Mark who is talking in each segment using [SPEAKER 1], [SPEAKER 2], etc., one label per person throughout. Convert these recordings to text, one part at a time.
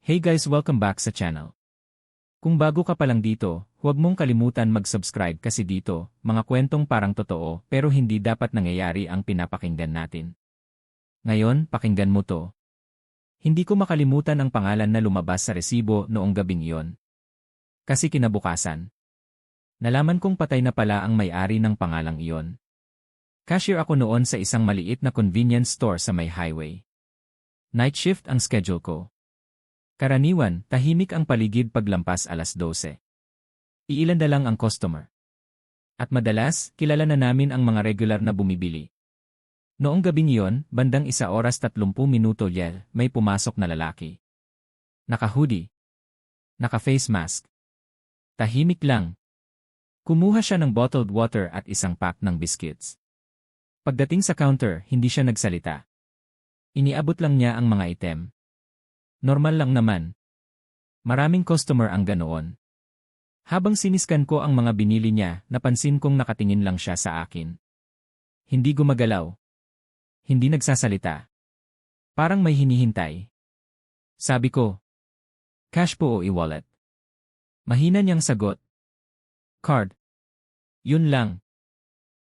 [SPEAKER 1] Hey guys, welcome back sa channel. Kung bago ka pa lang dito, huwag mong kalimutan mag-subscribe kasi dito, mga kwentong parang totoo pero hindi dapat nangyayari ang pinapakinggan natin. Ngayon, pakinggan mo to. Hindi ko makalimutan ang pangalan na lumabas sa resibo noong gabing iyon. Kasi kinabukasan, nalaman kong patay na pala ang may-ari ng pangalang iyon. Cashier ako noon sa isang maliit na convenience store sa may highway. Night shift ang schedule ko. Karaniwan, tahimik ang paligid paglampas 12:00. Iilan na lang ang customer. At madalas, kilala na namin ang mga regular na bumibili. Noong gabing iyon, bandang 1:30 may pumasok na lalaki. Naka-hoodie. Naka-face mask. Tahimik lang. Kumuha siya ng bottled water at isang pack ng biscuits. Pagdating sa counter, hindi siya nagsalita. Iniabot lang niya ang mga item. Normal lang naman. Maraming customer ang ganoon. Habang siniskan ko ang mga binili niya, napansin kong nakatingin lang siya sa akin. Hindi gumagalaw. Hindi nagsasalita. Parang may hinihintay. Sabi ko, cash po o e-wallet? Mahina niyang sagot. Card. Yun lang.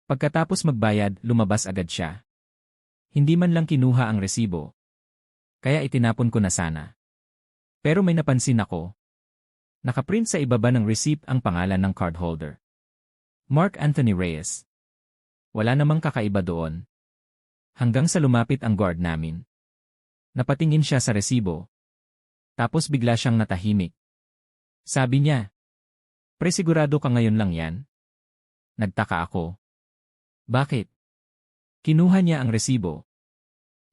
[SPEAKER 1] Pagkatapos magbayad, lumabas agad siya. Hindi man lang kinuha ang resibo. Kaya itinapon ko na sana. Pero may napansin ako. Nakaprint sa ibaba ng receipt ang pangalan ng cardholder. Mark Anthony Reyes. Wala namang kakaiba doon. Hanggang sa lumapit ang guard namin. Napatingin siya sa resibo. Tapos bigla siyang natahimik. Sabi niya, "Pre, sigurado ka ngayon lang yan?" Nagtaka ako. Bakit? Kinuha niya ang resibo.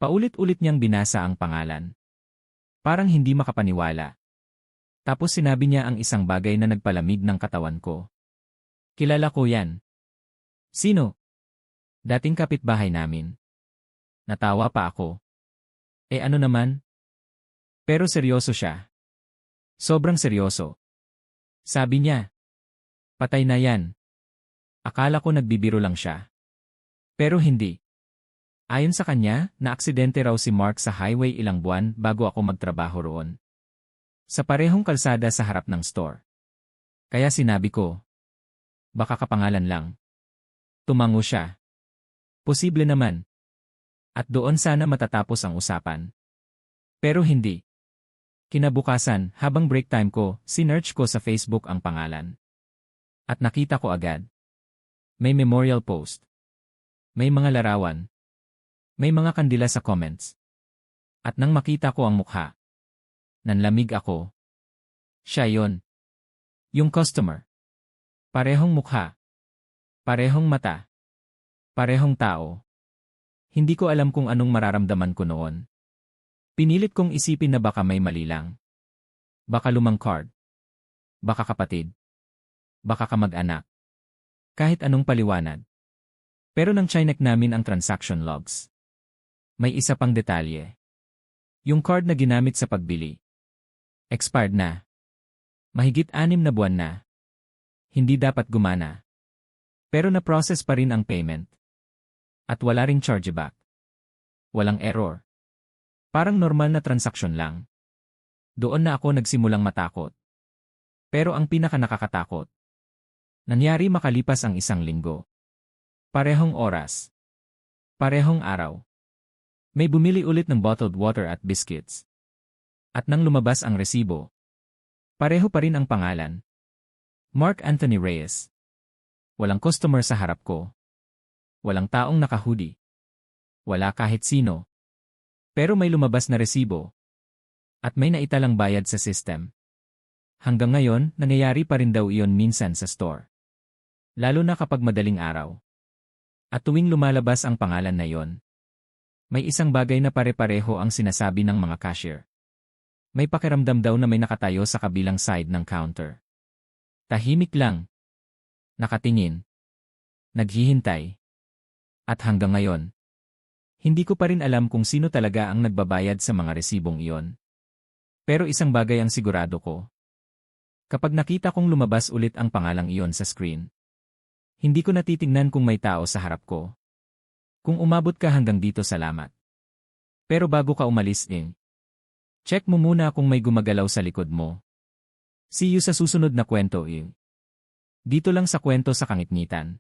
[SPEAKER 1] Paulit-ulit niyang binasa ang pangalan. Parang hindi makapaniwala. Tapos sinabi niya ang isang bagay na nagpalamig ng katawan ko. Kilala ko yan. Sino? Dating kapitbahay namin. Natawa pa ako. Ano naman? Pero seryoso siya. Sobrang seryoso. Sabi niya, patay na yan. Akala ko nagbibiro lang siya. Pero hindi. Ayon sa kanya, naaksidente raw si Mark sa highway ilang buwan bago ako magtrabaho roon. Sa parehong kalsada sa harap ng store. Kaya sinabi ko, baka kapangalan lang. Tumango siya. Posible naman. At doon sana matatapos ang usapan. Pero hindi. Kinabukasan, habang break time ko, sinearch ko sa Facebook ang pangalan. At nakita ko agad. May memorial post. May mga larawan. May mga kandila sa comments. At nang makita ko ang mukha, nanlamig ako. Siya yon. Yung customer. Parehong mukha. Parehong mata. Parehong tao. Hindi ko alam kung anong mararamdaman ko noon. Pinilit kong isipin na baka may mali lang. Baka lumang card. Baka kapatid. Baka kamag-anak. Kahit anong paliwanag. Pero nang chinek namin ang transaction logs. May isa pang detalye. Yung card na ginamit sa pagbili. Expired na. Mahigit 6 na buwan na. Hindi dapat gumana. Pero na-process pa rin ang payment. At wala ring chargeback. Walang error. Parang normal na transaksyon lang. Doon na ako nagsimulang matakot. Pero ang pinaka-nakakatakot. Nangyari makalipas ang 1 linggo. Parehong oras. Parehong araw. May bumili ulit ng bottled water at biscuits. At nang lumabas ang resibo, pareho pa rin ang pangalan. Mark Anthony Reyes. Walang customer sa harap ko. Walang taong naka-hoodie. Wala kahit sino. Pero may lumabas na resibo. At may naitalang bayad sa system. Hanggang ngayon, nangyayari pa rin daw iyon minsan sa store. Lalo na kapag madaling araw. At tuwing lumalabas ang pangalan na yon. May isang bagay na pare-pareho ang sinasabi ng mga cashier. May pakiramdam daw na may nakatayo sa kabilang side ng counter. Tahimik lang. Nakatingin. Naghihintay. At hanggang ngayon, hindi ko pa rin alam kung sino talaga ang nagbabayad sa mga resibong iyon. Pero isang bagay ang sigurado ko. Kapag nakita kong lumabas ulit ang pangalang iyon sa screen, hindi ko natitingnan kung may tao sa harap ko. Kung umabot ka hanggang dito, salamat. Pero bago ka umalis, Check mo muna kung may gumagalaw sa likod mo. See you sa susunod na kwento. Dito lang sa Kwento sa Kangitngitan.